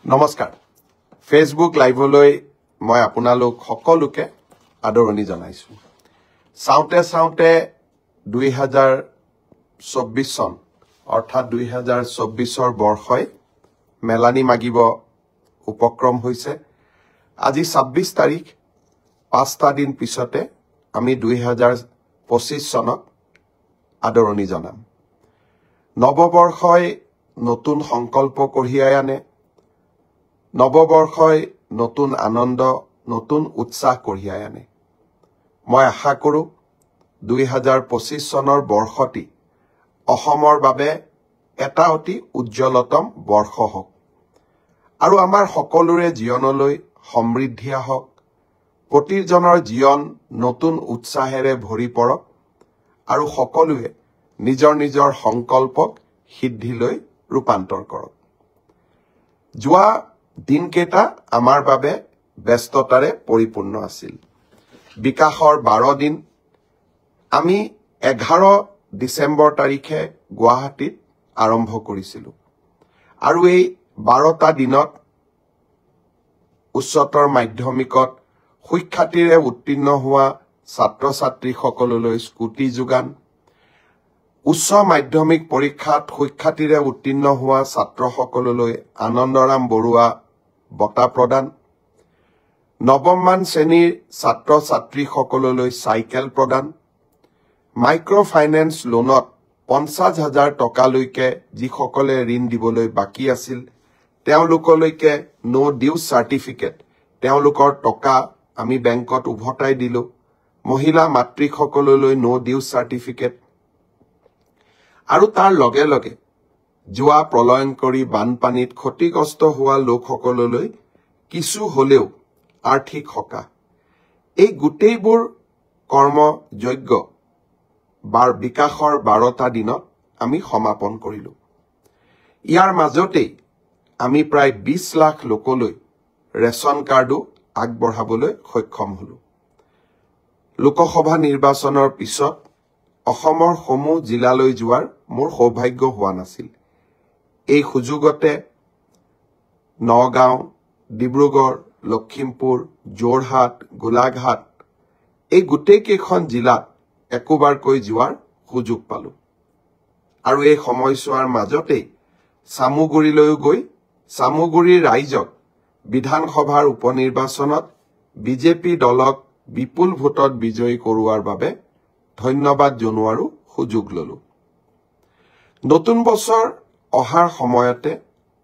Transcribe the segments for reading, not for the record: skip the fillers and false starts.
নমস্কাৰ ফেসবুক লাইভলৈ মই আপোনালোক সকলোকে আদৰণি জনাইছো চাওতে 2024 সন অৰ্থাৎ 2024 বৰ্ষই মেলানি মাগিব উপক্ৰম হৈছে আজি 26 তাৰিখ 5টা দিন পিছতে আমি 2025 সনক আদৰণি জনাম নৱবৰ্ষই নতুন সংকল্প কঢ়িয়াই আনে নৱবৰ্ষই নতুন আনন্দ নতুন উৎসাহ কঢ়িয়াই আনে মই আশা কৰো 2025 সনৰ বৰ্ষটি অসমৰ বাবে এটা অতি উজ্জ্বলতম বৰ্ষ হওক আৰু আমাৰ সকলোৰে জীৱনলৈ সমৃদ্ধি আহক প্ৰতিজনৰ জীৱন নতুন উৎসাহেৰে ভৰি পৰক আৰু সকলোৱে নিজৰ সংকল্পক সিদ্ধিলৈ ৰূপান্তৰ কৰক যোৱা দিনকেইটা আমাৰ বাবে ব্যস্ততাৰে পৰিপূৰ্ণ আছিল বিকাশৰ 12 দিন আমি 11 ডিসেম্বৰ তাৰিখে গুৱাহাটীত আৰম্ভ কৰিছিলো আৰু এই 12টা দিনত উচ্চতৰ মাধ্যমিকত শিক্ষাৰ্থীৰে উত্তীৰ্ণ হোৱা ছাত্ৰ-ছাত্ৰী সকললৈ স্কুটি যোগান উচ্চ মাধ্যমিক পৰীক্ষাত শিক্ষাৰ্থীৰে উত্তীৰ্ণ হোৱা ছাত্ৰ সকললৈ আনন্দৰাম বৰুৱা বঁটা প্ৰদান নৱমমান শ্ৰেণীৰ ছাত্ৰ-ছাত্ৰী সকললৈ সাইকেল প্ৰদান মাইক্ৰ ফাইনেন্স লোনত 50,000 টকালৈকে যি সকলে ঋণ দিবলৈ বাকি আছিল তেওঁলোকলৈকে নো ডিউ সাৰ্টিফিকেট তেওঁলোকৰ টকা আমি বেংকত উভতাই দিলো মহিলা মাতৃ সকললৈ নো ডিউ সাৰ্টিফিকেট আৰু তাৰ লগে লগে যোৱা প্ৰলয়ংকৰী বানপানীত ক্ষতিগ্ৰস্ত হোৱা লোকসকললৈ কিছু হলেও আৰ্থিক সকাহ এই গোটেইবোৰ কৰ্মযোগ্য বাৰ বিকাশৰ 12টা দিনত আমি সমাপন কৰিলো ইয়াৰ মাজতে আমি প্ৰায় 20 লাখ লোকলৈ ৰেশন কাৰ্ডো আগবঢ়াবলৈ সক্ষম হলো লোকসভা নিৰ্বাচনৰ পিছত অসমৰ সমূহ জিলালৈ যোৱাৰ মোৰ সৌভাগ্য হোৱা নাছিল এই সুযোগতে নগাঁও ডিব্ৰুগড় লখিমপুৰ যোৰহাট গোলাঘাট এই গোটেই কেইখন জিলাত একবাৰকৈ যোৱাৰ সুযোগ পালো আৰু এই সময়ছোৱাৰ মাজতে সামুগুৰিলৈ গৈ সামুগুৰিৰ ৰাইজক বিধানসভাৰ উপনিৰ্বাচনত বিজেপি দলক বিপুল ভোটত বিজয়ী কৰোৱাৰ বাবে ধন্যবাদ জনোৱাৰো সুযোগ ললো নতুন বছৰ অহাৰ সময়তে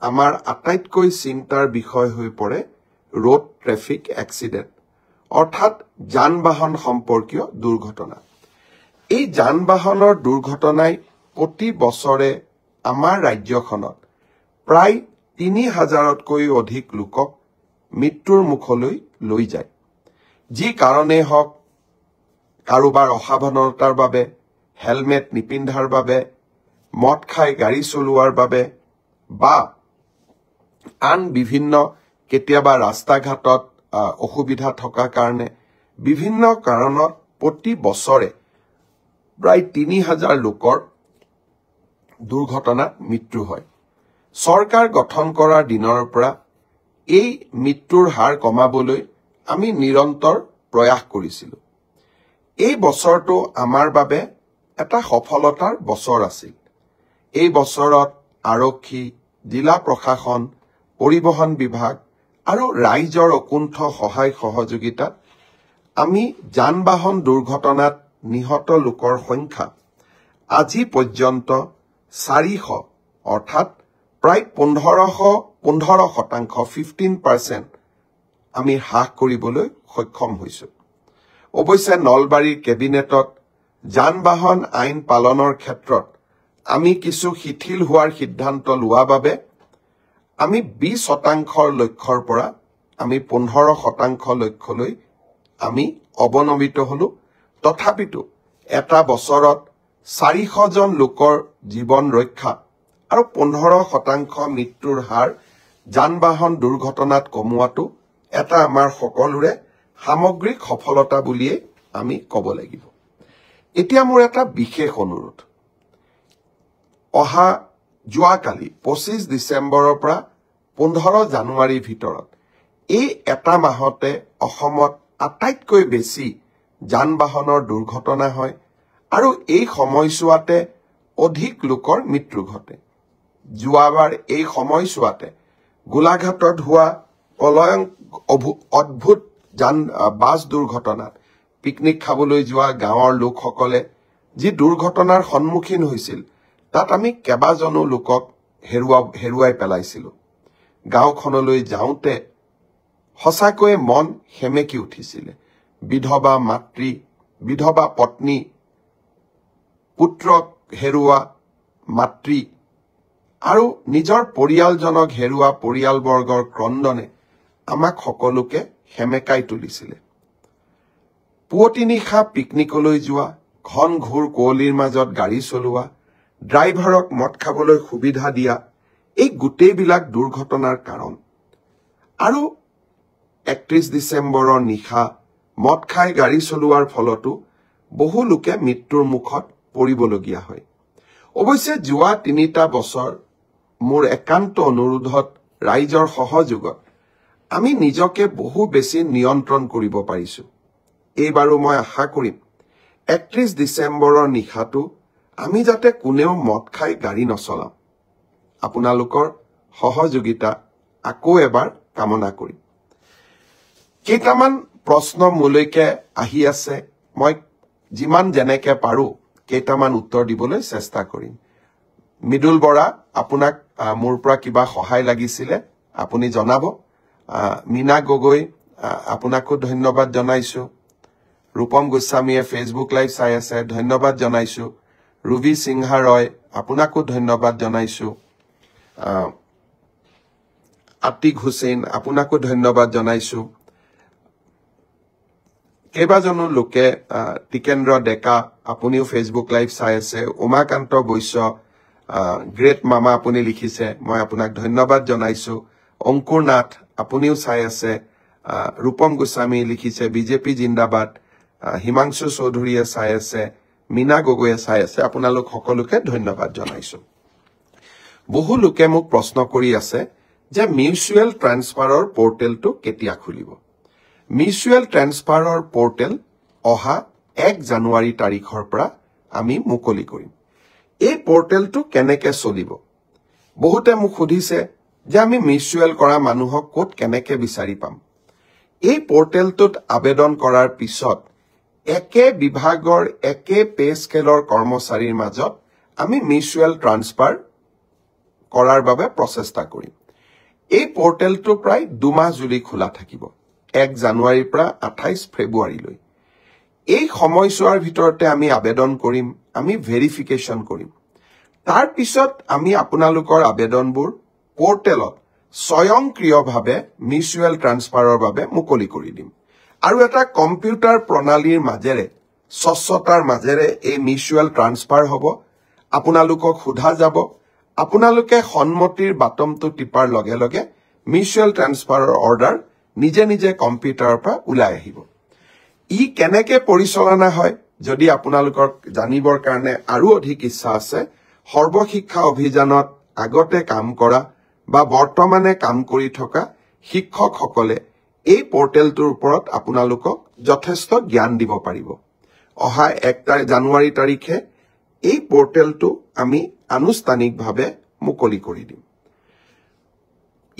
আমাৰ আটাইতকৈ চিন্তাৰ বিষয় হৈ পৰে ৰোড ট্ৰেফিক এক্সিডেন্ট অৰ্থাৎ যান-বাহন সম্পৰ্কীয় দুৰ্ঘটনা এই যান-বাহনৰ দুৰ্ঘটনাই প্ৰতি বছৰে আমাৰ ৰাজ্যখনত প্ৰায় 3,000তকৈ অধিক লোকক মৃত্যুৰ মুখলৈ লৈ যায় যি কাৰণে হওক কাৰোবাৰ অসাৱধানতাৰ বাবে হেলমেট নিপিন্ধাৰ বাবে মদ খাই গাড়ী চলোৱাৰ বাবে বা আন বিভিন্ন কেতিয়াবা ৰাস্তা ঘাটত অসুবিধা থকা কাৰণে বিভিন্ন কাৰণত প্ৰতি বছৰে প্ৰায় 3,000 লোকৰ দুৰ্ঘটনাত মৃত্যু হয় চৰকাৰ গঠন কৰাৰ দিনৰ পৰা এই মৃত্যুৰ হাৰ কমাবলৈ আমি নিৰন্তৰ প্ৰয়াস কৰিছিলো এই বছৰটো আমাৰ বাবে এটা সফলতাৰ বছৰ আছিল এই বছৰত আৰক্ষী জিলা প্ৰশাসন পৰিবহন বিভাগ আৰু ৰাইজৰ অকুণ্ঠ সহায় সহযোগিতাত আমি যান-বাহন দুৰ্ঘটনাত নিহত লোকৰ সংখ্যা আজি পৰ্যন্ত 400 অৰ্থাৎ প্ৰায় 15% আমি হ্ৰাস কৰিবলৈ সক্ষম হৈছো অৱশ্যে নলবাৰীৰ কেবিনেটত যান-বাহন আইন পালনৰ ক্ষেত্ৰত আমি কিছু শিথিল হোৱাৰ সিদ্ধান্ত লোৱা বাবে আমি 20% লক্ষ্যৰ পৰা আমি 15% লক্ষ্যলৈ আমি অৱনমিত হলো তথাপিতো এটা বছৰত 400 জন লোকৰ জীৱন ৰক্ষা আৰু 15% মৃত্যুৰ হাৰ যান-বাহন দুৰ্ঘটনাত কমোৱাটো এটা আমাৰ সকলোৰে সামগ্ৰিক সফলতা বুলিয়ে আমি ক'ব লাগিব এতিয়া মোৰ এটা বিশেষ অনুৰোধ অহা যোৱাকালি 25 ডিসেম্বৰৰ পৰা 15 জানুৱাৰীৰ ভিতৰত এই এটা মাহতে অসমত আটাইতকৈ বেছি যান বাহনৰ দুৰ্ঘটনা হয় আৰু এই সময়ছোৱাতে অধিক লোকৰ মৃত্যু ঘটে যোৱাবাৰ এই সময়ছোৱাতে গোলাঘাটত হোৱা অদ্ভুত বাছ দুৰ্ঘটনাত পিকনিক খাবলৈ যোৱা গাঁৱৰ লোকসকলে যি দুৰ্ঘটনাৰ সন্মুখীন হৈছিল তাত আমি কেবাজনো লোকক হেৰুৱাই পেলাইছিলো গাঁওখনলৈ যাওঁতে সঁচাকৈ মন হেমেকি উঠিছিল বিধৱা মাতৃ বিধৱা পত্নী পুত্ৰক হেৰুৱা মাতৃ আৰু নিজৰ পৰিয়ালজনক হেৰুৱা পৰিয়ালবৰ্গৰ ক্ৰন্দনে আমাক সকলোকে হেমেকাই তুলিছিল পুৱতি নিশা পিকনিকলৈ যোৱা ঘন ঘূৰ কুঁৱলীৰ মাজত গাড়ী চলোৱা ড্ৰাইভাৰক মদ খাবলৈ সুবিধা দিয়া এই গোটেইবিলাক দুৰ্ঘটনাৰ কাৰণ আৰু 31 ডিচেম্বৰৰ নিশা মদ খাই গাড়ী চলোৱাৰ ফলতো বহু লোকে মৃত্যুৰ মুখত পৰিবলগীয়া হয় অৱশ্যে যোৱা 3টা বছৰ মোৰ একান্ত অনুৰোধত ৰাইজৰ সহযোগত আমি নিজকে বহু বেছি নিয়ন্ত্ৰণ কৰিব পাৰিছো এইবাৰো মই আশা কৰিম 31 ডিচেম্বৰৰ নিশাটো আমি যাতে কোনেও মদ খাই গাড়ী নচলাও আপোনালোকৰ সহযোগিতা আকৌ এবাৰ কামনা কৰিম কেইটামান প্ৰশ্ন মোলৈকে আহি আছে মই যিমান যেনেকে পাৰো কেইটামান উত্তৰ দিবলৈ চেষ্টা কৰিম মিডুল বৰা আপোনাক মোৰ পৰা কিবা সহায় লাগিছিলে আপুনি জনাব মিনা গগৈ আপোনাকো ধন্যবাদ জনাইছো ৰূপম গোস্বামীয়ে ফেসবুক লাইভ চাই আছে ধন্যবাদ জনাইছো ৰুবি সিংহা ৰয় আপোনাকো ধন্যবাদ জনাইছো আতিক হুছেইন আপোনাকো ধন্যবাদ জনাইছো কেইবাজনো লোকে টিকেন্দ্ৰ ডেকা আপুনিও ফেসবুক লাইভ চাই আছে উমাকান্ত বৈশ্য গ্ৰেট মামা আপুনি লিখিছে মই আপোনাক ধন্যবাদ জনাইছো অংকুৰ নাথ আপুনিও চাই আছে ৰূপম গোস্বামী লিখিছে বিজেপি জিন্দাবাদ হিমাংশু চৌধুৰীয়ে চাই আছে মিনা গগৈয়ে চাই আছে আপোনালোক সকলোকে ধন্যবাদ জনাইছো বহু লোকে মোক প্ৰশ্ন কৰি আছে যে মিউচুৱেল ট্ৰান্সফাৰৰ পোৰ্টেলটো কেতিয়া খুলিব মিউচুৱেল ট্ৰান্সফাৰৰ পোৰ্টেল অহা 1 জানুৱাৰী তাৰিখৰ পৰা আমি মুকলি কৰিম এই পোৰ্টেলটো কেনেকৈ চলিব বহুতে মোক সুধিছে যে আমি মিউচুৱেল কৰা মানুহক ক'ত কেনেকৈ বিচাৰি পাম এই পোৰ্টেলটোত আবেদন কৰাৰ পিছত একে বিভাগৰ একে পে স্কেলৰ কৰ্মচাৰীৰ মাজত আমি মিউচুৱেল ট্ৰান্সফাৰ কৰাৰ বাবে প্ৰচেষ্টা কৰিম এই পোৰ্টেলটো প্ৰায় 2 মাহ জুৰি খোলা থাকিব 1 জানুৱাৰীৰ পৰা 28 ফেব্ৰুৱাৰীলৈ এই সময়ছোৱাৰ ভিতৰতে আমি আবেদন কৰিম আমি ভেৰিফিকেশন কৰিম তাৰ পিছত আমি আপোনালোকৰ আবেদনবোৰ পোৰ্টেলত স্বয়ংক্ৰিয়ভাৱে মিউচুৱেল ট্ৰান্সফাৰৰ বাবে মুকলি কৰি দিম আৰু এটা কম্পিউটাৰ প্ৰণালীৰ মাজেৰে স্বচ্ছতাৰ মাজেৰে এই মিউচুৱেল ট্ৰান্সফাৰ হ'ব আপোনালোকক সোধা যাব আপোনালোকে সন্মতিৰ বাটমটো টিপাৰ লগে লগে মিউচুৱেল ট্ৰান্সফাৰৰ অৰ্ডাৰ নিজে নিজে কম্পিউটাৰৰ পৰা ওলাই আহিব ই কেনেকৈ পৰিচালনা হয় যদি আপোনালোকৰ জানিবৰ কাৰণে আৰু অধিক ইচ্ছা আছে সৰ্বশিক্ষা অভিযানত আগতে কাম কৰা বা বৰ্তমানে কাম কৰি থকা শিক্ষকসকলে এই পোৰ্টেলটোৰ ওপৰত আপোনালোকক যথেষ্ট জ্ঞান দিব পাৰিব অহা 1 জানুৱাৰী তাৰিখে এই পোৰ্টেলটো আমি আনুষ্ঠানিকভাৱে মুকলি কৰি দিম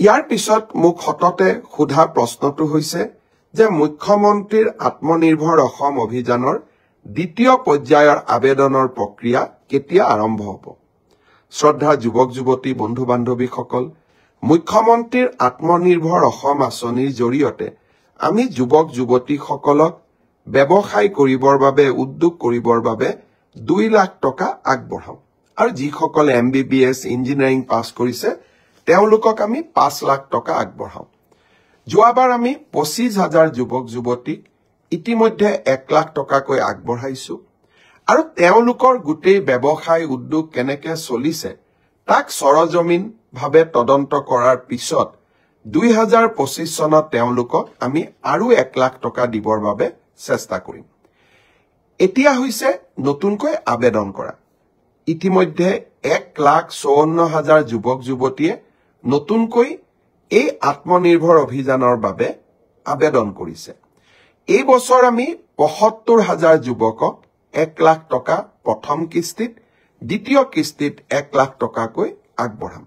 ইয়াৰ পিছত মোক হততে সোধা প্ৰশ্নটো হৈছে যে মুখ্যমন্ত্ৰীৰ আত্মনিৰ্ভৰ অসম অভিযানৰ দ্বিতীয় পৰ্যায়ৰ আবেদনৰ প্ৰক্ৰিয়া কেতিয়া আৰম্ভ হ'ব শ্ৰদ্ধা যুৱক যুৱতী বন্ধু বান্ধৱীসকল মুখ্যমন্ত্ৰীৰ আত্মনিৰ্ভৰ অসম আঁচনিৰ জৰিয়তে আমি যুৱক যুৱতীসকলক ব্যৱসায় কৰিবৰ বাবে উদ্যোগ কৰিবৰ বাবে 2 লাখ টকা আগবঢ়াম আৰু যিসকলে MBBS ইঞ্জিনিয়াৰিং পাছ কৰিছে তেওঁলোকক আমি 5 লাখ টকা আগবঢ়াম যোৱাবাৰ আমি 25,000 যুৱক যুৱতীক ইতিমধ্যে 1 লাখ টকাকৈ আগবঢ়াইছো আৰু তেওঁলোকৰ গোটেই ব্যৱসায় উদ্যোগ কেনেকৈ চলিছে তাক সৰজমিন ভাৱে তদন্ত কৰাৰ পিছত 2025 চনত তেওঁলোকক আমি আৰু 1 লাখ টকা দিবৰ বাবে চেষ্টা কৰিম এতিয়া হৈছে নতুনকৈ আবেদন কৰা ইতিমধ্যে 1,54,000 যুৱক যুৱতীয়ে নতুনকৈ এই আত্মনিৰ্ভৰ অভিযানৰ বাবে আবেদন কৰিছে। এই বছৰ আমি ৭৫,০০০ যুৱকক ১ লাখ টকা প্ৰথম কিস্তিত, দ্বিতীয় কিস্তিত ১ লাখ টকাকৈ আগবঢ়াম।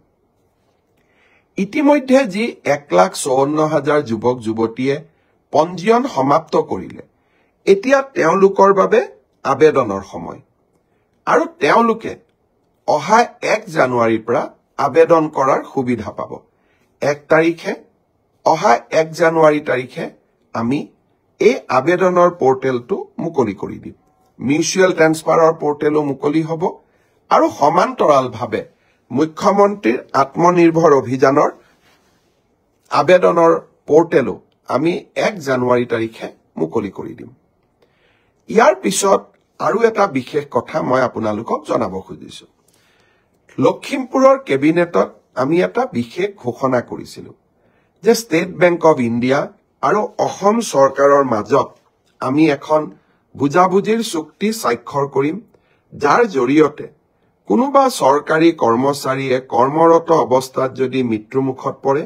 ইতিমধ্যে যি ১,৫৪,০০০ যুৱক যুৱতীয়ে পঞ্জীয়ন সমাপ্ত কৰিলে, এতিয়া তেওঁলোকৰ বাবে আবেদনৰ সময়। আৰু তেওঁলোকে অহা ১ জানুৱাৰীৰ পৰা আবেদন কৰাৰ সুবিধা পাব। ১ তাৰিখে, অহা ১ জানুৱাৰী তাৰিখে আমি এই আবেদনৰ পোৰ্টেলটো মুকলি কৰি দিম। মিউচুৱেল ট্ৰেন্সফাৰৰ পোৰ্টেলো মুকলি হ'ব আৰু সমান্তৰালভাৱে মুখ্যমন্ত্ৰীৰ আত্মনিৰ্ভৰ অভিযানৰ আবেদনৰ পোৰ্টেলো আমি ১ জানুৱাৰী তাৰিখে মুকলি কৰি দিম। ইয়াৰ পিছত আৰু এটা বিশেষ কথা মই আপোনালোকক জনাব খুজিছো। লখিমপুৰৰ কেবিনেটত আমি এটা বিশেষ ঘোষণা কৰিছিলো যে ষ্টেট বেংক অৱ ইণ্ডিয়া আৰু অসম চৰকাৰৰ মাজত আমি এখন বুজাবুজিৰ চুক্তি স্বাক্ষৰ কৰিম, যাৰ জৰিয়তে কোনোবা চৰকাৰী কৰ্মচাৰীয়ে কৰ্মৰত অৱস্থাত যদি মৃত্যুমুখত পৰে,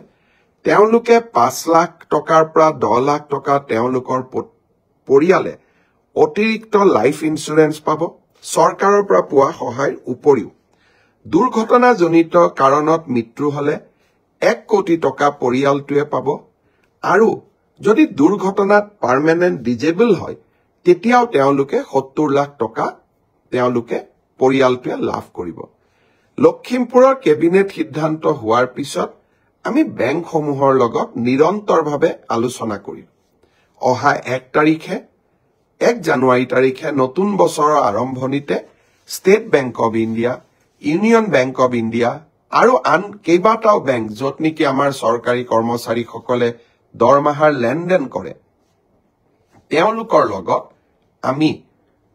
তেওঁলোকে ৫ লাখ টকাৰ পৰা ১০ লাখ টকা তেওঁলোকৰ পৰিয়ালে অতিৰিক্ত লাইফ ইন্সুৰেন্স পাব। চৰকাৰৰ পৰা পোৱা সহায়ৰ উপৰিও দুৰ্ঘটনাজনিত কাৰণত মৃত্যু হলে ১ কোটি টকা পৰিয়ালটোৱে পাব। আৰু যদি দুৰ্ঘটনাত পাৰ্মানেন্ট ডিজেবল হয়, তেতিয়াও তেওঁলোকে ৭০ লাখ টকা তেওঁলোকে পৰিয়ালটোৱে লাভ কৰিব। লখিমপুৰৰ কেবিনেট সিদ্ধান্ত হোৱাৰ পিছত আমি বেংকসমূহৰ লগত নিৰন্তৰভাৱে আলোচনা কৰিম। অহা ১ জানুৱাৰী তাৰিখে নতুন বছৰৰ আৰম্ভণিতে state bank of India, union bank of India আৰু আন কেইবাটাও বেংক, য'ত নেকি আমাৰ চৰকাৰী কৰ্মচাৰীসকলে দৰমহাৰ লেনদেন কৰে, তেওঁলোকৰ লগত আমি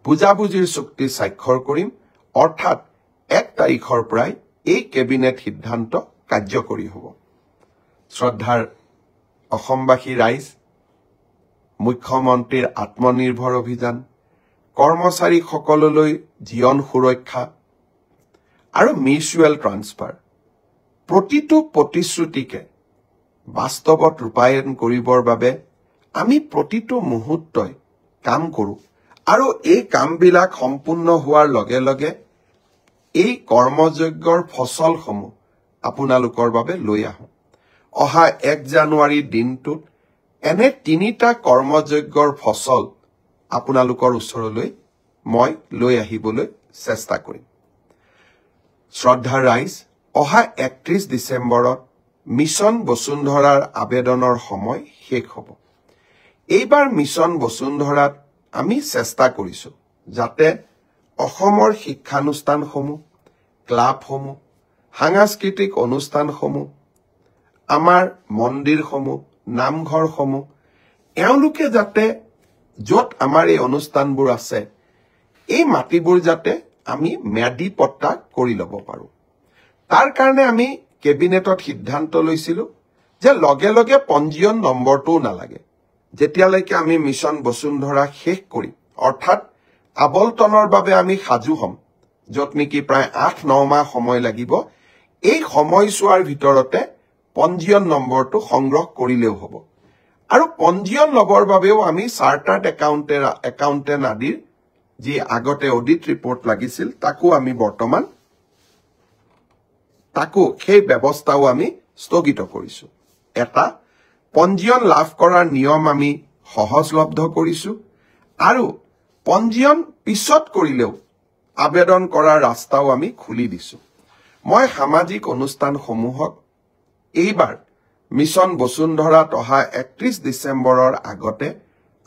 বুজাবুজিৰ চুক্তি স্বাক্ষৰ কৰিম। অৰ্থাৎ ১ তাৰিখৰ পৰাই এই কেবিনেট সিদ্ধান্ত কাৰ্যকৰী হ'ব। শ্ৰদ্ধাৰ অসমবাসী ৰাইজ, মুখ্যমন্ত্ৰীৰ আত্মনিৰ্ভৰ অভিযান, কৰ্মচাৰীসকললৈ জীৱন সুৰক্ষা আৰু মিউচুৱেল ট্ৰান্সফাৰ, প্ৰতিটো প্ৰতিশ্ৰুতিকে বাস্তৱত ৰূপায়ণ কৰিবৰ বাবে আমি প্ৰতিটো মুহূৰ্তই কাম কৰোঁ। আৰু এই কামবিলাক সম্পূৰ্ণ হোৱাৰ লগে লগে এই কৰ্মযজ্ঞৰ ফচলসমূহ আপোনালোকৰ বাবে লৈ আহোঁ। অহা ১ জানুৱাৰীৰ দিনটোত এনে ৩টা কৰ্মযজ্ঞৰ ফচল আপোনালোকৰ ওচৰলৈ মই লৈ আহিবলৈ চেষ্টা কৰিম। শ্ৰদ্ধাৰ ৰাইজ, অহা ৩১ ডিচেম্বৰত মিছন বসুন্ধৰাৰ আবেদনৰ সময় শেষ হ'ব। এইবাৰ মিছন বসুন্ধৰাত আমি চেষ্টা কৰিছো যাতে অসমৰ শিক্ষানুষ্ঠানসমূহ, ক্লাবসমূহ, সাংস্কৃতিক অনুষ্ঠানসমূহ, আমাৰ মন্দিৰসমূহ, নামঘৰসমূহ, এওঁলোকে যাতে য'ত আমাৰ এই অনুষ্ঠানবোৰ আছে, এই মাটিবোৰ যাতে আমি ম্যাদী পট্টা কৰি ল'ব পাৰোঁ। তাৰ কাৰণে আমি কেবিনেটত সিদ্ধান্ত লৈছিলো যে লগে লগে পঞ্জীয়ন নম্বৰটোও নালাগে। যেতিয়ালৈকে আমি মিছন বসুন্ধৰা শেষ কৰিম, অৰ্থাৎ আবলটনৰ বাবে আমি সাজু হ'ম, য'ত নেকি প্ৰায় ৮-৯ মাহ সময় লাগিব, এই সময়ছোৱাৰ ভিতৰতে পঞ্জীয়ন নম্বৰটো সংগ্ৰহ কৰিলেও হ'ব। আৰু পঞ্জীয়ন ল'বৰ বাবেও আমি চাৰ্টাৰ্ড একাউণ্টেণ্ট আদিৰ যি আগতে অডিট ৰিপৰ্ট লাগিছিল, সেই ব্যৱস্থাও আমি স্থগিত কৰিছো। এটা পঞ্জীয়ন লাভ কৰাৰ নিয়ম আমি সহজলব্ধ কৰিছো আৰু পঞ্জীয়ন পিছত কৰিলেও আবেদন কৰাৰ ৰাস্তাও আমি খুলি দিছো। মই সামাজিক অনুষ্ঠানসমূহক এইবাৰ মিছন বসুন্ধৰাত অহা ৩১ ডিচেম্বৰৰ আগতে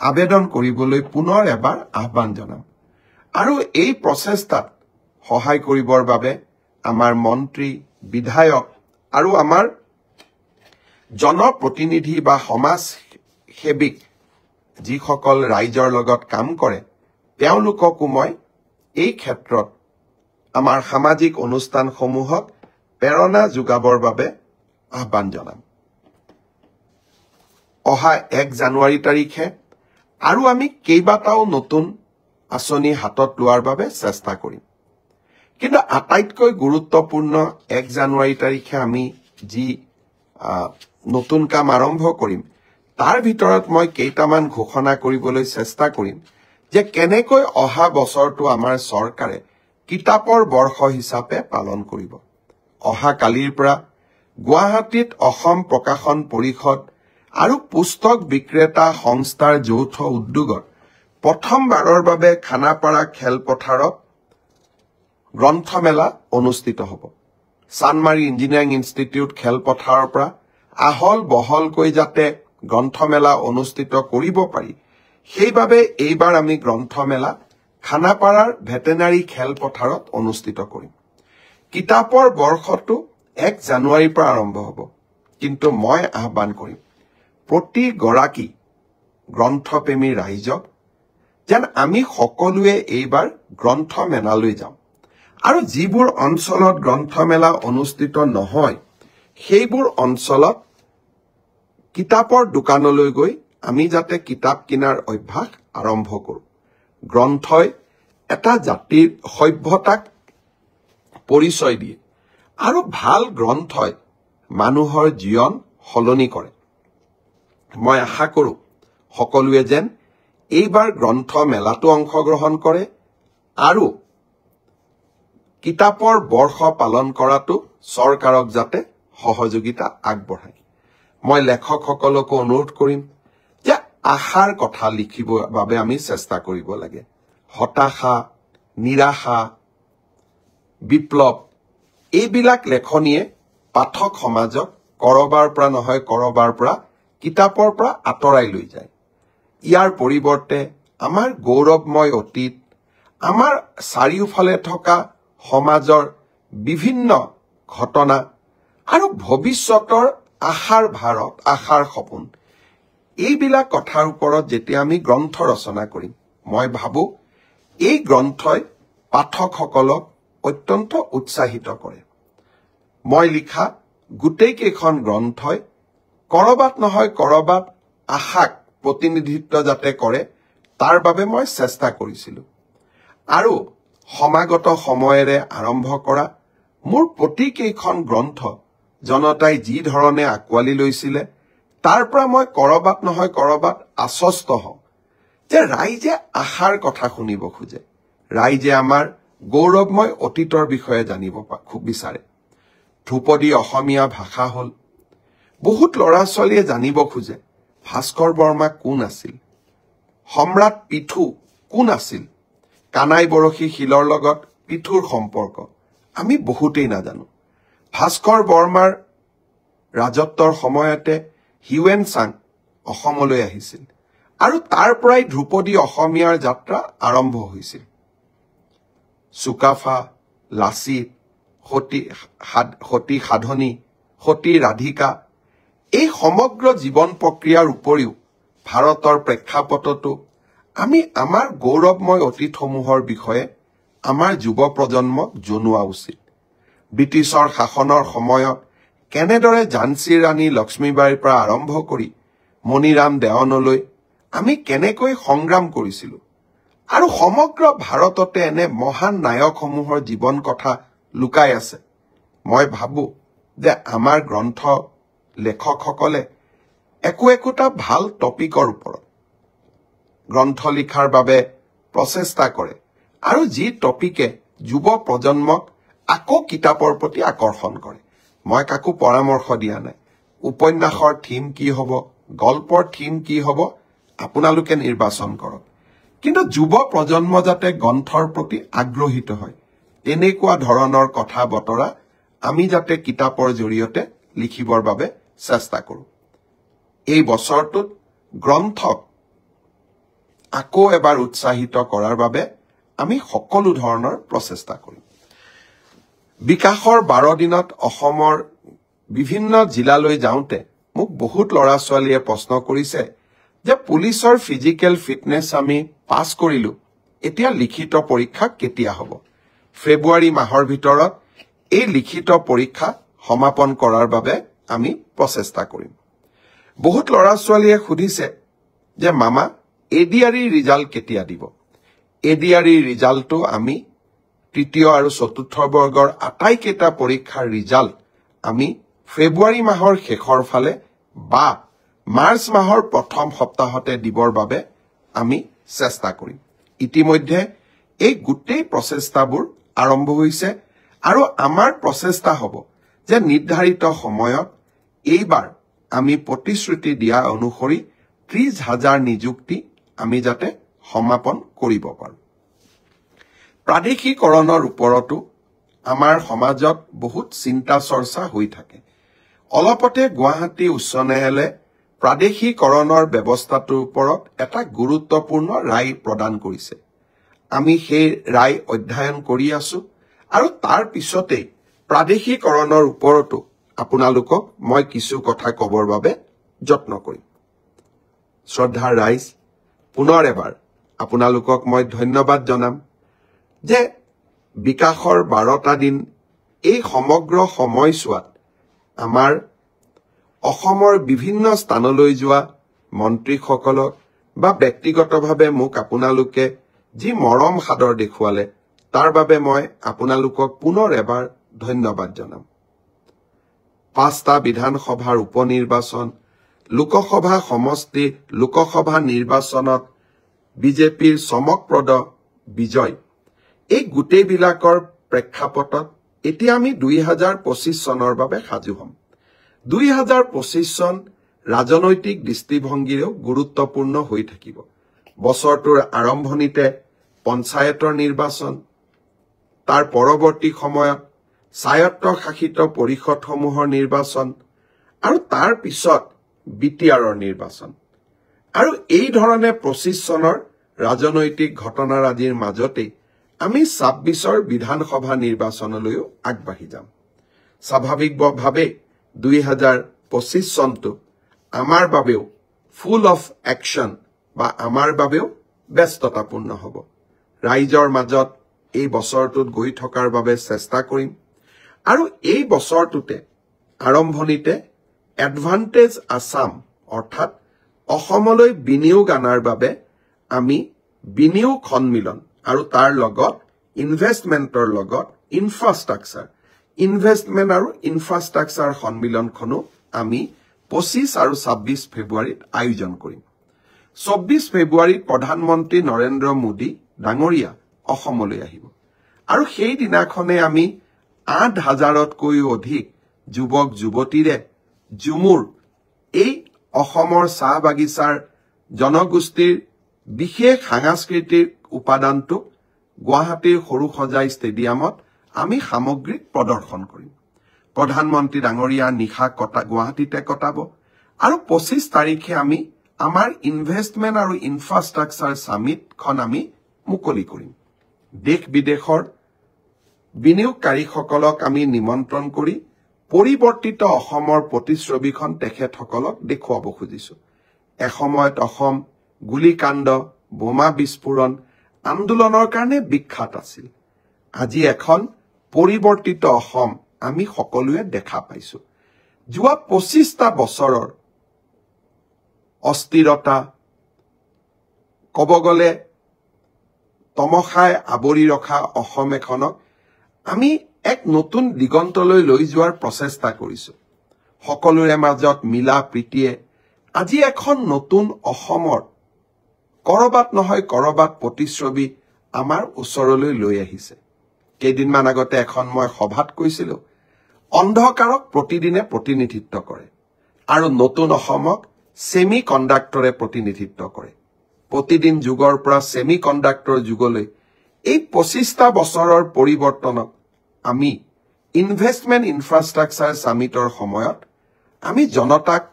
আবেদন কৰিবলৈ পুনৰ এবাৰ আহ্বান জনাম। আৰু এই প্ৰচেষ্টাত সহায় কৰিবৰ বাবে আমাৰ মন্ত্ৰী, বিধায়ক আৰু আমাৰ জনপ্ৰতিনিধি বা সমাজ সেৱিক যিসকল ৰাইজৰ লগত কাম কৰে, তেওঁলোককো মই এই ক্ষেত্ৰত আমাৰ সামাজিক অনুষ্ঠানসমূহক প্ৰেৰণা যোগাবৰ বাবে আহ্বান জনাম। অহা ১ জানুৱাৰী তাৰিখে আৰু আমি কেইবাটাও নতুন আঁচনি হাতত লোৱাৰ বাবে চেষ্টা কৰিম। কিন্তু আটাইতকৈ গুৰুত্বপূৰ্ণ ১ জানুৱাৰী তাৰিখে আমি যি নতুন কাম আৰম্ভ কৰিম তাৰ ভিতৰত মই কেইটামান ঘোষণা কৰিবলৈ চেষ্টা কৰিম যে কেনেকৈ অহা বছৰটো আমাৰ চৰকাৰে কিতাপৰ বৰ্ষ হিচাপে পালন কৰিব অহা কালিৰ পৰা গুৱাহাটীত অসম প্ৰকাশন পৰিষদ আৰু পুস্তক বিক্ৰেতা সংস্থাৰ যৌথ উদ্যোগত প্ৰথমবাৰৰ বাবে খানাপাৰা খেলপথাৰত গ্ৰন্থমেলা অনুষ্ঠিত হ'ব চানমাৰী ইঞ্জিনিয়াৰিং ইনষ্টিটিউট খেলপথাৰৰ পৰা আহল বহলকৈ যাতে গ্ৰন্থমেলা অনুষ্ঠিত কৰিব পাৰি সেইবাবে এইবাৰ আমি গ্ৰন্থমেলা খানাপাৰাৰ ভেটেনাৰী খেলপথাৰত অনুষ্ঠিত কৰিম কিতাপৰ বৰ্ষটো 1 জানুৱাৰীৰ পৰা আৰম্ভ হ'ব কিন্তু মই আহ্বান কৰিম প্ৰতিগৰাকী গ্ৰন্থপ্ৰেমী ৰাইজক যেন আমি সকলোৱে এইবাৰ গ্ৰন্থমেলালৈ যাওঁ আৰু যিবোৰ অঞ্চলত গ্ৰন্থমেলা অনুষ্ঠিত নহয় সেইবোৰ অঞ্চলত কিতাপৰ দোকানলৈ গৈ আমি যাতে কিতাপ কিনাৰ অভ্যাস আৰম্ভ কৰোঁ গ্ৰন্থই এটা জাতিৰ সভ্যতাক পৰিচয় দিয়ে আৰু ভাল গ্ৰন্থই মানুহৰ জীৱন সলনি কৰে মই আশা কৰোঁ সকলোৱে যেন এইবাৰ গ্ৰন্থ মেলাটো অংশগ্ৰহণ কৰে আৰু কিতাপৰ বৰ্ষ পালন কৰাটো চৰকাৰক যাতে সহযোগিতা আগবঢ়ায় মই লেখকসকলকো অনুৰোধ কৰিম যে আশাৰ কথা লিখিবৰ বাবে আমি চেষ্টা কৰিব লাগে হতাশা নিৰাশা বিপ্লৱ এইবিলাক লেখনিয়ে পাঠক সমাজক কৰবাৰ পৰা নহয় কৰবাৰ পৰা কিতাপৰ পৰা আঁতৰাই লৈ যায় ইয়াৰ পৰিৱৰ্তে আমাৰ গৌৰৱময় অতীত আমাৰ চাৰিওফালে থকা সমাজৰ বিভিন্ন ঘটনা আৰু ভৱিষ্যতৰ আশাৰ ভাৰত আশাৰ সপোন এইবিলাক কথাৰ ওপৰত যেতিয়া আমি গ্ৰন্থ ৰচনা কৰিম মই ভাবো এই গ্ৰন্থই পাঠকসকলক অত্যন্ত উৎসাহিত কৰে মই লিখা গোটেই কেইখন গ্ৰন্থই কৰবাত নহয় কৰবাত আশাক প্ৰতিনিধিত্ব যাতে কৰে তাৰ বাবে মই চেষ্টা কৰিছিলো আৰু সমাগত সময়েৰে আৰম্ভ কৰা মোৰ প্ৰতিকেইখন গ্ৰন্থ জনতাই যি ধৰণে আকোৱালি লৈছিলে তাৰ পৰা মই কৰবাত নহয় কৰবাত আশ্বস্ত হওঁ যে ৰাইজে আশাৰ কথা শুনিব খোজে ৰাইজে আমাৰ গৌৰৱময় অতীতৰ বিষয়ে জানিব খুব বিচাৰে ধ্ৰুপদী অসমীয়া ভাষা হ'ল বহুত ল'ৰা ছোৱালীয়ে জানিব খোজে ভাস্কৰ বৰ্মা কোন আছিল সম্ৰাট পিথু কোন আছিল কানাই বৰশী শিলৰ লগত পিথুৰ সম্পৰ্ক আমি বহুতেই নাজানো ভাস্কৰ বৰ্মাৰ ৰাজত্বৰ সময়তে হিউৱেন চাং অসমলৈ আহিছিল আৰু তাৰ পৰাই ধ্ৰুপদী অসমীয়াৰ যাত্ৰা আৰম্ভ হৈছিল চুকাফা লাচিত সতী সাধনী সতী ৰাধিকা এই সমগ্ৰ জীৱন প্ৰক্ৰিয়াৰ উপৰিও ভাৰতৰ প্ৰেক্ষাপটতো আমি আমাৰ গৌৰৱময় অতীতসমূহৰ বিষয়ে আমাৰ যুৱ প্ৰজন্মক জনোৱা উচিত ব্ৰিটিছৰ শাসনৰ সময়ত কেনেদৰে ঝান্সী ৰাণী লক্ষ্মীবাইৰ পৰা আৰম্ভ কৰি মণিৰাম দেৱানলৈ আমি কেনেকৈ সংগ্ৰাম কৰিছিলো আৰু সমগ্ৰ ভাৰততে এনে মহান নায়কসমূহৰ জীৱন কথা লুকাই আছে মই ভাবো যে আমাৰ গ্ৰন্থ লেখকসকলে একোটা ভাল টপিকৰ ওপৰত গ্ৰন্থ লিখাৰ বাবে প্ৰচেষ্টা কৰে আৰু যি টপিকে যুৱ প্ৰজন্মক আকৌ কিতাপৰ প্ৰতি আকৰ্ষণ কৰে মই কাকো পৰামৰ্শ দিয়া নাই উপন্যাসৰ থিম কি হ'ব গল্পৰ থিম কি হ'ব আপোনালোকে নিৰ্বাচন কৰক কিন্তু যুৱ প্ৰজন্ম যাতে গ্ৰন্থৰ প্ৰতি আগ্ৰহীত হয় তেনেকুৱা ধৰণৰ কথা বতৰা আমি যাতে কিতাপৰ জৰিয়তে লিখিবৰ বাবে চেষ্টা কৰোঁ এই বছৰটোত গ্ৰন্থক আকৌ এবাৰ উৎসাহিত কৰাৰ বাবে আমি সকলো ধৰণৰ প্ৰচেষ্টা কৰিম বিকাশৰ 12 দিনত অসমৰ বিভিন্ন জিলালৈ যাওঁতে মোক বহুত ল'ৰা ছোৱালীয়ে প্ৰশ্ন কৰিছে যে পুলিচৰ ফিজিক্যাল ফিটনেস আমি পাছ কৰিলো এতিয়া লিখিত পৰীক্ষা কেতিয়া হ'ব ফেব্ৰুৱাৰী মাহৰ ভিতৰত এই লিখিত পৰীক্ষা সমাপন কৰাৰ বাবে আমি প্ৰচেষ্টা কৰিম বহুত ল'ৰা ছোৱালীয়ে সুধিছে যে মামা এডিআৰই ৰিজাল্ট কেতিয়া দিব এডিআৰই ৰিজাল্টটো আমি তৃতীয় আৰু চতুৰ্থ বৰ্গৰ আটাইকেইটা পৰীক্ষাৰ ৰিজাল্ট আমি ফেব্ৰুৱাৰী মাহৰ শেষৰ ফালে বা মাৰ্চ মাহৰ প্ৰথম সপ্তাহতে দিবৰ বাবে আমি চেষ্টা কৰিম ইতিমধ্যে এই গোটেই প্ৰচেষ্টাবোৰ আৰম্ভ হৈছে আৰু আমাৰ প্ৰচেষ্টা হ'ব যে নিৰ্ধাৰিত সময়ত এইবাৰ আমি প্ৰতিশ্ৰুতি দিয়া অনুসৰি ৩০,০০০ নিযুক্তি আমি যাতে সমাপন কৰিব পাৰো প্ৰাদেশিকৰণৰ ওপৰতো আমাৰ সমাজত বহুত চিন্তা চৰ্চা হৈ থাকে অলপতে গুৱাহাটী উচ্চ ন্যায়ালয়ে প্ৰাদেশিকৰণৰ ব্যৱস্থাটোৰ ওপৰত এটা গুৰুত্বপূৰ্ণ ৰায় প্ৰদান কৰিছে আমি সেই ৰায় অধ্যয়ন কৰি আছো আৰু তাৰ পিছতে প্ৰাদেশিকৰণৰ ওপৰতো আপোনালোকক মই কিছু কথা কবৰ বাবে যত্ন কৰিম শ্ৰদ্ধাৰ ৰাইজ পুনৰ এবাৰ আপোনালোকক মই ধন্যবাদ জনাম যে বিকাশৰ 12টা দিন এই সমগ্ৰ সময়ছোৱাত আমাৰ অসমৰ বিভিন্ন স্থানলৈ যোৱা মন্ত্ৰীসকলক বা ব্যক্তিগতভাৱে মোক আপোনালোকে যি মৰম সাদৰ দেখুৱালে তাৰ বাবে মই আপোনালোকক পুনৰ এবাৰ ধন্যবাদ জনাম 5টা বিধানসভাৰ উপনিৰ্বাচন লোকসভা সমষ্টি লোকসভা নিৰ্বাচনত বিজেপিৰ চমকপ্ৰদ বিজয় এই গোটেইবিলাকৰ প্ৰেক্ষাপটত এতিয়া আমি 2025 চনৰ বাবে সাজু হ'ম 2025 চন ৰাজনৈতিক দৃষ্টিভংগীৰেও গুৰুত্বপূৰ্ণ হৈ থাকিব বছৰটোৰ আৰম্ভণিতে পঞ্চায়তৰ নিৰ্বাচন তাৰ পৰৱৰ্তী সময়ত স্বায়ত্তশাসিত পৰিষদসমূহৰ নিৰ্বাচন আৰু তাৰ পিছত বিটিআৰৰ নিৰ্বাচন আৰু এই ধৰণে 25 চনৰ ৰাজনৈতিক ঘটনাৰাজিৰ মাজতে আমি 26ৰ বিধানসভা নিৰ্বাচনলৈও আগবাঢ়ি যাম স্বাভাৱিকভাৱে 2025 চনটো আমাৰ বাবেও ফুল অফ একশন বা আমাৰ বাবেও ব্যস্ততাপূৰ্ণ হ'ব ৰাইজৰ মাজত এই বছৰটোত গৈ থকাৰ বাবে চেষ্টা কৰিম আৰু এই বছৰটোতে আৰম্ভণিতে এডভান্টেজ আসাম অৰ্থাৎ অসমলৈ বিনিয়োগ আনাৰ বাবে আমি বিনিয়োগ সন্মিলন আৰু তাৰ লগত ইনভেষ্টমেন্টৰ লগত ইনফ্ৰাষ্ট্ৰাকচাৰ ইনভেষ্টমেন্ট আৰু ইনফ্ৰাষ্ট্ৰাকচাৰ সন্মিলনখনো আমি 25 আৰু 26 ফেব্ৰুৱাৰীত আয়োজন কৰিম 24 ফেব্ৰুৱাৰীত প্ৰধানমন্ত্ৰী নৰেন্দ্ৰ মোদী ডাঙৰীয়া অসমলৈ আহিব আৰু সেই দিনাখনে আমি ৮,০০০তকৈও অধিক যুৱক যুৱতীৰে জুমুৰ এই অসমৰ চাহ বাগিচাৰ জনগোষ্ঠীৰ বিশেষ সাংস্কৃতিক উপাদানটোক গুৱাহাটীৰ সৰুসজাই ষ্টেডিয়ামত আমি সামগ্ৰিক প্ৰদৰ্শন কৰিম প্ৰধানমন্ত্ৰী ডাঙৰীয়া নিশা গুৱাহাটীতে কটাব আৰু 25 তাৰিখে আমি আমাৰ ইনভেষ্টমেন্ট আৰু ইনফ্ৰাষ্ট্ৰাকচাৰ সামিটখন আমি মুকলি কৰিম দেশ বিদেশৰ বিনিয়োগকাৰীসকলক আমি নিমন্ত্ৰণ কৰি পৰিৱৰ্তিত অসমৰ প্ৰতিচ্ছবিখন তেখেতসকলক দেখুৱাব খুজিছো এসময়ত অসম গুলীকাণ্ড বোমা বিস্ফোৰণ আন্দোলনৰ কাৰণে বিখ্যাত আছিল আজি এখন পৰিৱৰ্তিত অসম আমি সকলোৱে দেখা পাইছো যোৱা 25টা বছৰৰ অস্থিৰতা কব গলে তমখাই আবৰি ৰখা অসম এখনক আমি এক নতুন দিগন্তলৈ লৈ যোৱাৰ প্ৰচেষ্টা কৰিছো সকলোৰে মাজত মিলা প্ৰীতিয়ে আজি এখন নতুন অসমৰ কৰবাত নহয় কৰবাত প্ৰতিচ্ছবি আমাৰ ওচৰলৈ লৈ আহিছে কেইদিনমান আগতে এখন মই সভাত কৈছিলো অন্ধকাৰক প্ৰতিদিনে প্ৰতিনিধিত্ব কৰে আৰু নতুন অসমক সেমি কণ্ডাক্টৰে প্ৰতিনিধিত্ব কৰে প্ৰতিদিন যুগৰ পৰা সেমি কণ্ডাক্টৰ যুগলৈ এই 25টা বছৰৰ পৰিৱৰ্তনক আমি ইনভেষ্টমেন্ট ইনফ্ৰাষ্ট্ৰাকচাৰ সামিটৰ সময়ত আমি জনতাক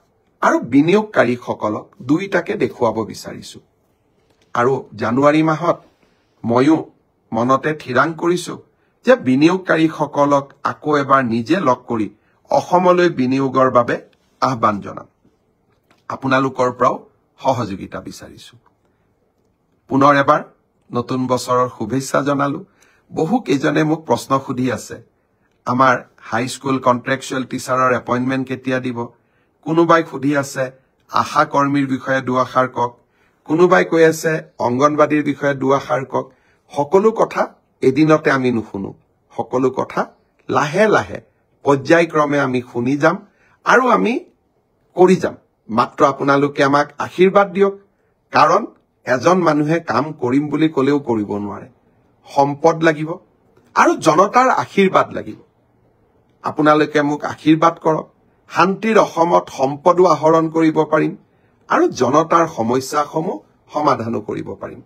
আৰু বিনিয়োগকাৰীসকলক দুইটাকে দেখুৱাব বিচাৰিছো আৰু জানুৱাৰী মাহত ময়ো মনতে থিৰাং কৰিছো যে বিনিয়োগকাৰীসকলক আকৌ এবাৰ নিজে লগ কৰি অসমলৈ বিনিয়োগৰ বাবে আহ্বান জনাম আপোনালোকৰ পৰাও সহযোগিতা বিচাৰিছো পুনৰ এবাৰ নতুন বছৰৰ শুভেচ্ছা জনালো বহু কেইজনে মোক প্ৰশ্ন সুধি আছে আমাৰ হাই স্কুল কন্ট্ৰাকচুৱেল টিচাৰৰ এপইন্টমেন্ট কেতিয়া দিব কোনোবাই সুধি আছে আশা কৰ্মীৰ বিষয়ে দুআষাৰ কক কোনোবাই কৈ আছে অংগনবাদীৰ বিষয়ে দুআষাৰ কক সকলো কথা এদিনতে আমি নুশুনো সকলো কথা লাহে লাহে পৰ্যায়ক্ৰমে আমি শুনি যাম আৰু আমি কৰি যাম মাত্ৰ আপোনালোকে আমাক আশীৰ্বাদ দিয়ক কাৰণ এজন মানুহে কাম কৰিম বুলি কলেও কৰিব নোৱাৰে সম্পদ লাগিব আৰু জনতাৰ আশীৰ্বাদ লাগিব আপোনালোকে মোক আশীৰ্বাদ কৰক শান্তিৰ অসমত সম্পদ আহৰণ কৰিব পাৰিম আৰু জনতাৰ সমস্যাসমূহ সমাধানো কৰিব পাৰিম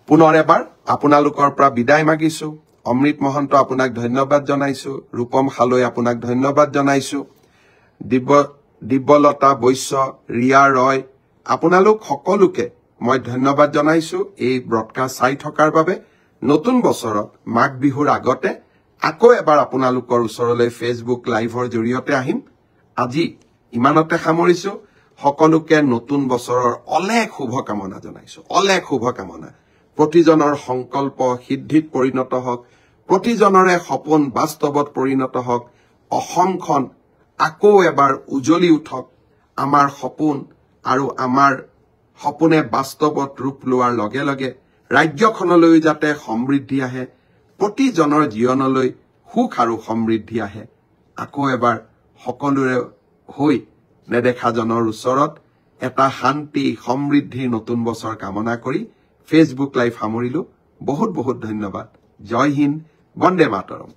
পুনৰ এবাৰ আপোনালোকৰ পৰা বিদায় মাগিছো অমৃত মহন্ত আপোনাক ধন্যবাদ জনাইছো ৰূপম হালৈ আপোনাক ধন্যবাদ জনাইছো দিব্যলতা বৈশ্য ৰিয়া ৰয় আপোনালোক সকলোকে মই ধন্যবাদ জনাইছো এই ব্ৰডকাষ্ট চাই থকাৰ বাবে নতুন বছৰত মাঘ বিহুৰ আগতে আকৌ এবাৰ আপোনালোকৰ ওচৰলৈ ফেচবুক লাইভৰ জৰিয়তে আহিম আজি ইমানতে সামৰিছো সকলোকে নতুন বছৰৰ অলেখ শুভকামনা জনাইছো অলেখ শুভকামনা প্ৰতিজনৰ সংকল্প সিদ্ধিত পৰিণত হওক প্ৰতিজনৰে সপোন বাস্তৱত পৰিণত হওক অসমখন আকৌ এবাৰ উজ্বলি উঠক আমাৰ সপোন আৰু আমাৰ সপোনে বাস্তৱত ৰূপ লোৱাৰ লগে লগে ৰাজ্যখনলৈ যাতে সমৃদ্ধি আহে প্ৰতিজনৰ জীৱনলৈ সুখ আৰু সমৃদ্ধি আহে আকৌ এবাৰ সকলোৰে হৈ নেদেখাজনৰ ওচৰত এটা শান্তি সমৃদ্ধিৰ নতুন বছৰ কামনা কৰি ফেচবুক লাইভ সামৰিলো বহুত বহুত ধন্যবাদ জয় হিন্দ বন্দে মাতৰম